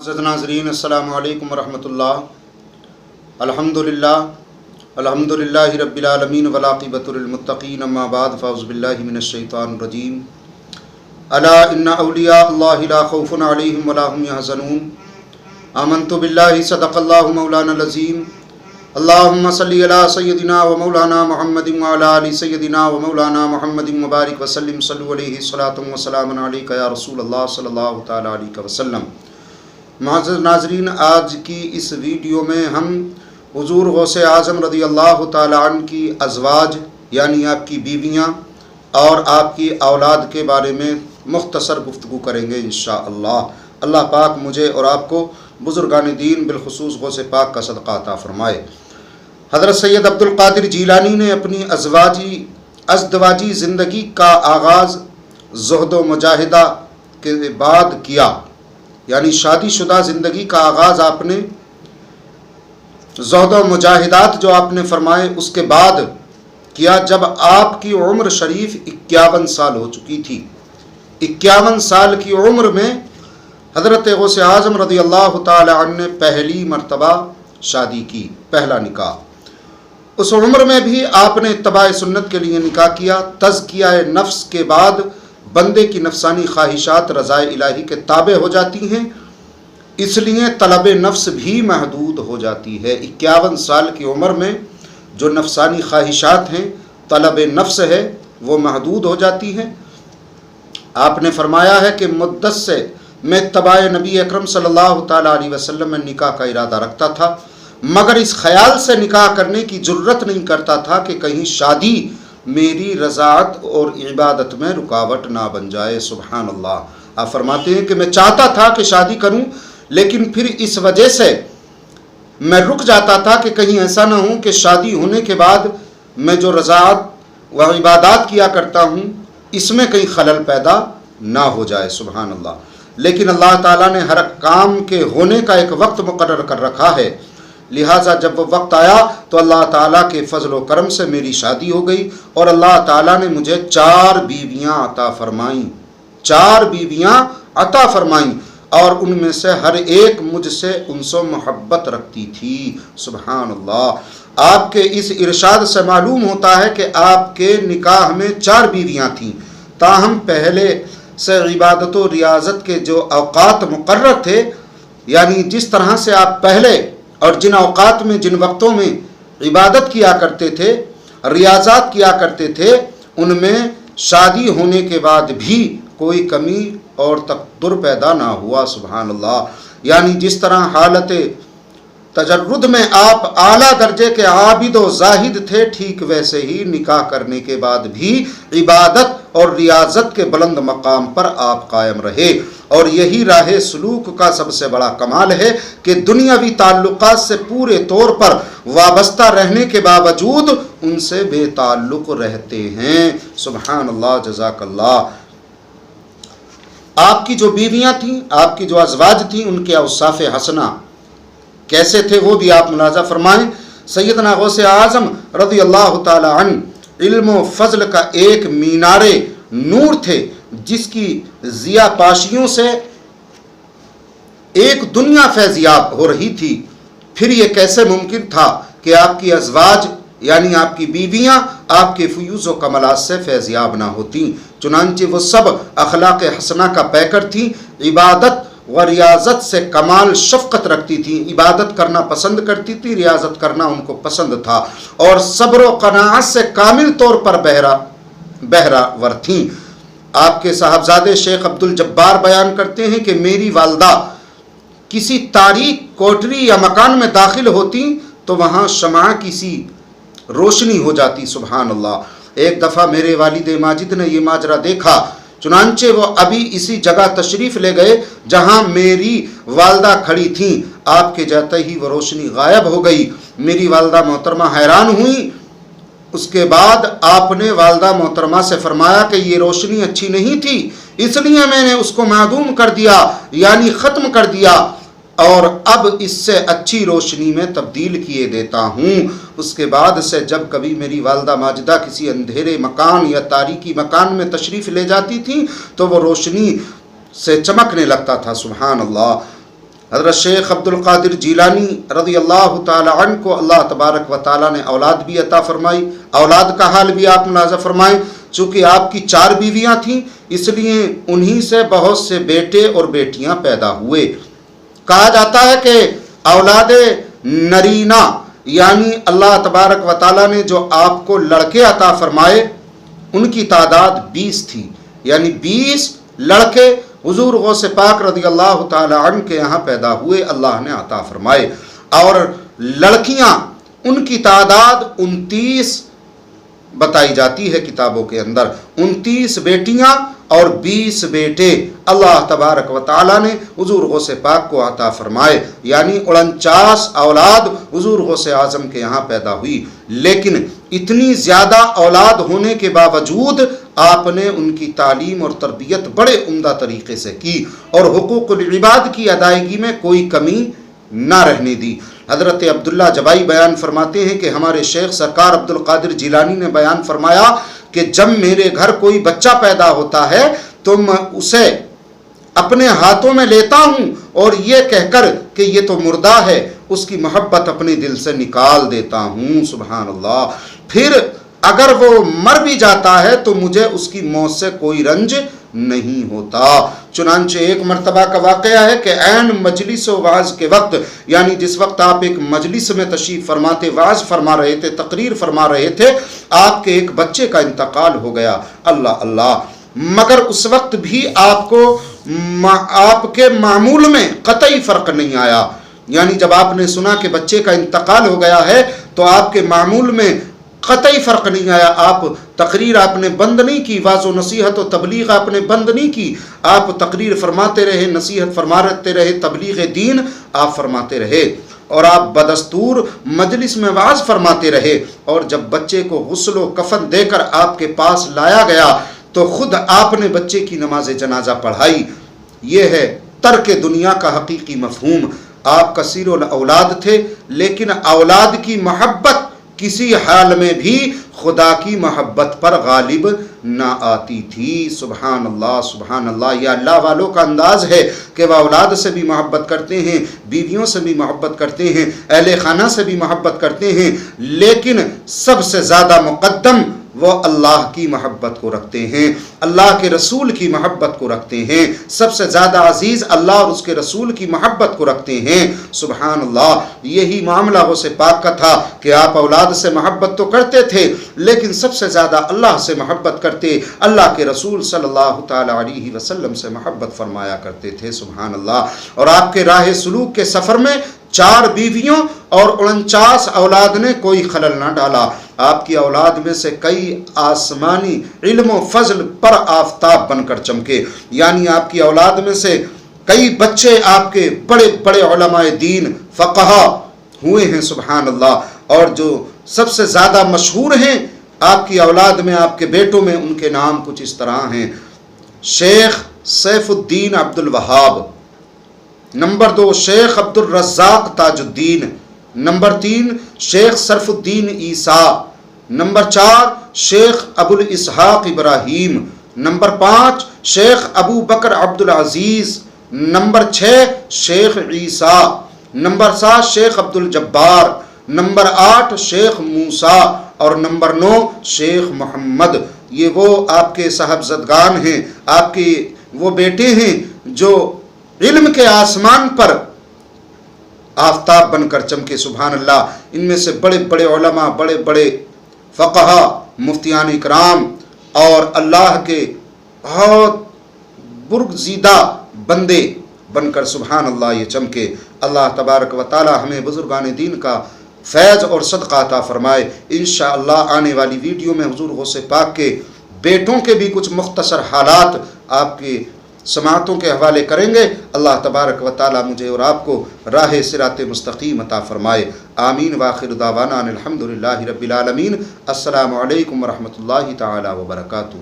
عزیز ناظرین السلام علیکم ورحمۃ اللہ۔ الحمدللہ رب العالمین والعاقبۃ للمتقین، اما بعد فاعوذ باللہ من الشیطان الرجیم۔ الا ان اولیاء اللہ لا خوف علیہم ولا هم یحزنون۔ آمنت باللہ صدق اللہ مولانا العظیم۔ اللہم صلی علی سیدنا و مولانا محمد وعلی آل سیدنا و مولانا محمد مبارک وسلم، صلو علیہ صلاۃ و سلام علیک یا رسول اللہ صلی اللہ تعالی علیہ وسلم۔ معزز ناظرین، آج کی اس ویڈیو میں ہم حضور غوث اعظم رضی اللہ تعالی عنہ کی ازواج یعنی آپ کی بیویاں اور آپ کی اولاد کے بارے میں مختصر گفتگو کریں گے انشاءاللہ۔ اللہ پاک مجھے اور آپ کو بزرگان دین بالخصوص غوث پاک کا صدقہ عطا فرمائے۔ حضرت سید عبد القادر جیلانی نے اپنی ازدواجی زندگی کا آغاز زہد و مجاہدہ کے بعد کیا، یعنی شادی شدہ زندگی کا آغاز آپ نے زہد و مجاہدات جو آپ نے فرمائے اس کے بعد کیا، جب آپ کی عمر شریف 51 سال ہو چکی تھی۔ 51 سال کی عمر میں حضرت غوث اعظم رضی اللہ تعالی عنہ نے پہلی مرتبہ شادی کی، پہلا نکاح۔ اس عمر میں بھی آپ نے اتباع سنت کے لیے نکاح کیا۔ تزکیہ نفس کے بعد بندے کی نفسانی خواہشات رضائے الہی کے تابع ہو جاتی ہیں، اس لیے طلب نفس بھی محدود ہو جاتی ہے۔ 51 سال کی عمر میں جو نفسانی خواہشات ہیں، طلب نفس ہے، وہ محدود ہو جاتی ہیں۔ آپ نے فرمایا ہے کہ مدت سے میں اتباع نبی اکرم صلی اللہ تعالیٰ علیہ وسلم میں نکاح کا ارادہ رکھتا تھا، مگر اس خیال سے نکاح کرنے کی جرت نہیں کرتا تھا کہ کہیں شادی میری رضاعت اور عبادت میں رکاوٹ نہ بن جائے۔ سبحان اللہ۔ آپ فرماتے ہیں کہ میں چاہتا تھا کہ شادی کروں، لیکن پھر اس وجہ سے میں رک جاتا تھا کہ کہیں ایسا نہ ہو کہ شادی ہونے کے بعد میں جو رضاعت و عبادات کیا کرتا ہوں اس میں کہیں خلل پیدا نہ ہو جائے۔ سبحان اللہ۔ لیکن اللہ تعالیٰ نے ہر کام کے ہونے کا ایک وقت مقرر کر رکھا ہے، لہٰذا جب وہ وقت آیا تو اللہ تعالیٰ کے فضل و کرم سے میری شادی ہو گئی اور اللہ تعالیٰ نے مجھے 4 بیویاں عطا فرمائیں، 4 بیویاں عطا فرمائیں، اور ان میں سے ہر ایک مجھ سے انس و محبت رکھتی تھی۔ سبحان اللہ۔ آپ کے اس ارشاد سے معلوم ہوتا ہے کہ آپ کے نکاح میں 4 بیویاں تھیں، تاہم پہلے سے عبادت و ریاضت کے جو اوقات مقرر تھے، یعنی جس طرح سے آپ پہلے اور جن اوقات میں جن وقتوں میں عبادت کیا کرتے تھے، ریاضات کیا کرتے تھے، ان میں شادی ہونے کے بعد بھی کوئی کمی اور تقدر پیدا نہ ہوا۔ سبحان اللہ۔ یعنی جس طرح حالت تجرد میں آپ اعلیٰ درجے کے عابد و زاہد تھے، ٹھیک ویسے ہی نکاح کرنے کے بعد بھی عبادت اور ریاضت کے بلند مقام پر آپ قائم رہے، اور یہی راہ سلوک کا سب سے بڑا کمال ہے کہ دنیاوی تعلقات سے پورے طور پر وابستہ رہنے کے باوجود ان سے بے تعلق رہتے ہیں۔ سبحان اللہ۔ جزاک اللہ۔ آپ کی جو بیویاں تھیں، آپ کی جو ازواج تھیں، ان کے اوصاف حسنہ کیسے تھے وہ بھی آپ ملاحظہ فرمائیں۔ سیدنا غوث اعظم رضی اللہ تعالی عنہ علم و فضل کا ایک مینار نور تھے، جس کی ضیاء پاشیوں سے ایک دنیا فیضیاب ہو رہی تھی۔ پھر یہ کیسے ممکن تھا کہ آپ کی ازواج یعنی آپ کی بیویاں آپ کے فیوز و کمالات سے فیضیاب نہ ہوتیں؟ چنانچہ وہ سب اخلاق حسنہ کا پیکر تھیں، عبادت و ریاضت سے کمال شفقت رکھتی تھیں، عبادت کرنا پسند کرتی تھی، ریاضت کرنا ان کو پسند تھا، اور صبر و قناعت سے کامل طور پر بہرہ ور تھیں۔ آپ کے صاحبزادے شیخ عبد الجبار بیان کرتے ہیں کہ میری والدہ کسی تاریک کوٹری یا مکان میں داخل ہوتی تو وہاں شمع کی سی روشنی ہو جاتی۔ سبحان اللہ۔ ایک دفعہ میرے والد ماجد نے یہ ماجرا دیکھا، چنانچہ وہ ابھی اسی جگہ تشریف لے گئے جہاں میری والدہ کھڑی تھیں۔ آپ کے جاتے ہی وہ روشنی غائب ہو گئی۔ میری والدہ محترمہ حیران ہوئی۔ اس کے بعد آپ نے والدہ محترمہ سے فرمایا کہ یہ روشنی اچھی نہیں تھی، اس لیے میں نے اس کو معدوم کر دیا، یعنی ختم کر دیا، اور اب اس سے اچھی روشنی میں تبدیل کیے دیتا ہوں۔ اس کے بعد سے جب کبھی میری والدہ ماجدہ کسی اندھیرے مکان یا تاریکی مکان میں تشریف لے جاتی تھی تو وہ روشنی سے چمکنے لگتا تھا۔ سبحان اللہ۔ حضرت شیخ عبد القادر جیلانی رضی اللہ تعالی عنہ کو اللہ تبارک و تعالی نے اولاد بھی عطا فرمائی. اولاد کا حال بھی آپ ملاحظہ فرمائیں. چونکہ آپ کی 4 بیویاں تھیں اس لیے انہی سے بہت سے بیٹے اور بیٹیاں پیدا ہوئے. کہا جاتا ہے کہ اولاد نرینہ یعنی اللہ تبارک و تعالی نے جو آپ کو لڑکے عطا فرمائے ان کی تعداد 20 تھی. یعنی 20 لڑکے حضور غوث پاک رضی اللہ تعالی عنہ کے یہاں پیدا ہوئے، اللہ نے عطا فرمائے. اور لڑکیاں ان کی تعداد 29 بتائی جاتی ہے کتابوں کے اندر. 29 بیٹیاں اور 20 بیٹے اللہ تبارک و تعالی نے حضور غوث پاک کو عطا فرمائے. یعنی 49 اولاد حضور غوث اعظم کے یہاں پیدا ہوئی. لیکن اتنی زیادہ اولاد ہونے کے باوجود آپ نے ان کی تعلیم اور تربیت بڑے عمدہ طریقے سے کی اور حقوق العباد کی ادائیگی میں کوئی کمی نہ رہنے دی. حضرت عبداللہ جبائی بیان فرماتے ہیں کہ ہمارے شیخ سرکار عبد القادر جیلانی نے بیان فرمایا کہ جب میرے گھر کوئی بچہ پیدا ہوتا ہے تو میں اسے اپنے ہاتھوں میں لیتا ہوں اور یہ کہہ کر کہ یہ تو مردہ ہے اس کی محبت اپنے دل سے نکال دیتا ہوں. سبحان اللہ. پھر اگر وہ مر بھی جاتا ہے تو مجھے اس کی موت سے کوئی رنج نہیں ہوتا. چنانچہ ایک مرتبہ کا واقعہ ہے کہ عین مجلس و وعظ کے وقت یعنی جس وقت آپ ایک مجلس میں تشریف فرماتے وعظ فرما رہے تھے تقریر فرما رہے تھے آپ کے ایک بچے کا انتقال ہو گیا. اللہ اللہ. مگر اس وقت بھی آپ کو آپ کے معمول میں قطعی فرق نہیں آیا. یعنی جب آپ نے سنا کہ بچے کا انتقال ہو گیا ہے تو آپ کے معمول میں قطعی فرق نہیں آیا. آپ تقریر آپ نے بند نہیں کی، واعظ و نصیحت و تبلیغ آپ نے بند نہیں کی. آپ تقریر فرماتے رہے، نصیحت فرماتے رہے، تبلیغ دین آپ فرماتے رہے اور آپ بدستور مجلس میں وعظ فرماتے رہے. اور جب بچے کو غسل و کفن دے کر آپ کے پاس لایا گیا تو خود آپ نے بچے کی نماز جنازہ پڑھائی. یہ ہے ترک دنیا کا حقیقی مفہوم. آپ کثیر الاولاد تھے لیکن اولاد کی محبت کسی حال میں بھی خدا کی محبت پر غالب نہ آتی تھی. سبحان اللہ سبحان اللہ. یہ اللہ والوں کا انداز ہے کہ وہ اولاد سے بھی محبت کرتے ہیں، بیویوں سے بھی محبت کرتے ہیں، اہل خانہ سے بھی محبت کرتے ہیں، لیکن سب سے زیادہ مقدم وہ اللہ کی محبت کو رکھتے ہیں، اللہ کے رسول کی محبت کو رکھتے ہیں. سب سے زیادہ عزیز اللہ اور اس کے رسول کی محبت کو رکھتے ہیں. سبحان اللہ. یہی معاملہ غوث پاک کا تھا کہ آپ اولاد سے محبت تو کرتے تھے لیکن سب سے زیادہ اللہ سے محبت کرتے، اللہ کے رسول صلی اللہ تعالی علیہ وسلم سے محبت فرمایا کرتے تھے. سبحان اللہ. اور آپ کے راہ سلوک کے سفر میں 4 بیویوں اور 49 اولاد نے کوئی خلل نہ ڈالا. آپ کی اولاد میں سے کئی آسمانی علم و فضل پر آفتاب بن کر چمکے. یعنی آپ کی اولاد میں سے کئی بچے آپ کے بڑے بڑے علماء دین فقہا ہوئے ہیں. سبحان اللہ. اور جو سب سے زیادہ مشہور ہیں آپ کی اولاد میں آپ کے بیٹوں میں ان کے نام کچھ اس طرح ہیں: شیخ سیف الدین عبد الوہاب، نمبر 2 شیخ عبد الرزاق تاج الدین، نمبر 3 شیخ صرف الدین عیسیٰ، نمبر 4 شیخ ابو الاسحاق ابراہیم، نمبر 5 شیخ ابو بکر عبد العزیز، نمبر 6 شیخ عیسیٰ، نمبر 7 شیخ عبد الجبار، نمبر 8 شیخ موسیٰ اور نمبر 9 شیخ محمد. یہ وہ آپ کے صاحبزدگان ہیں، آپ کے وہ بیٹے ہیں جو علم کے آسمان پر آفتاب بن کر چمکے. سبحان اللہ. ان میں سے بڑے بڑے علماء، بڑے بڑے فقہا، مفتیان اکرام اور اللہ کے بہت برگزیدہ بندے بن کر سبحان اللہ یہ چمکے. اللہ تبارک و تعالی ہمیں بزرگان دین کا فیض اور صدقہ عطا فرمائے. انشاءاللہ آنے والی ویڈیو میں حضور غوث پاک کے بیٹوں کے بھی کچھ مختصر حالات آپ کے سماعتوں کے حوالے کریں گے. اللہ تبارک و تعالی مجھے اور آپ کو راہ صراط مستقیم عطا فرمائے. آمین. وآخر دعوانا الحمدللہ رب العالمین. السلام علیکم ورحمۃ اللہ تعالی وبرکاتہ.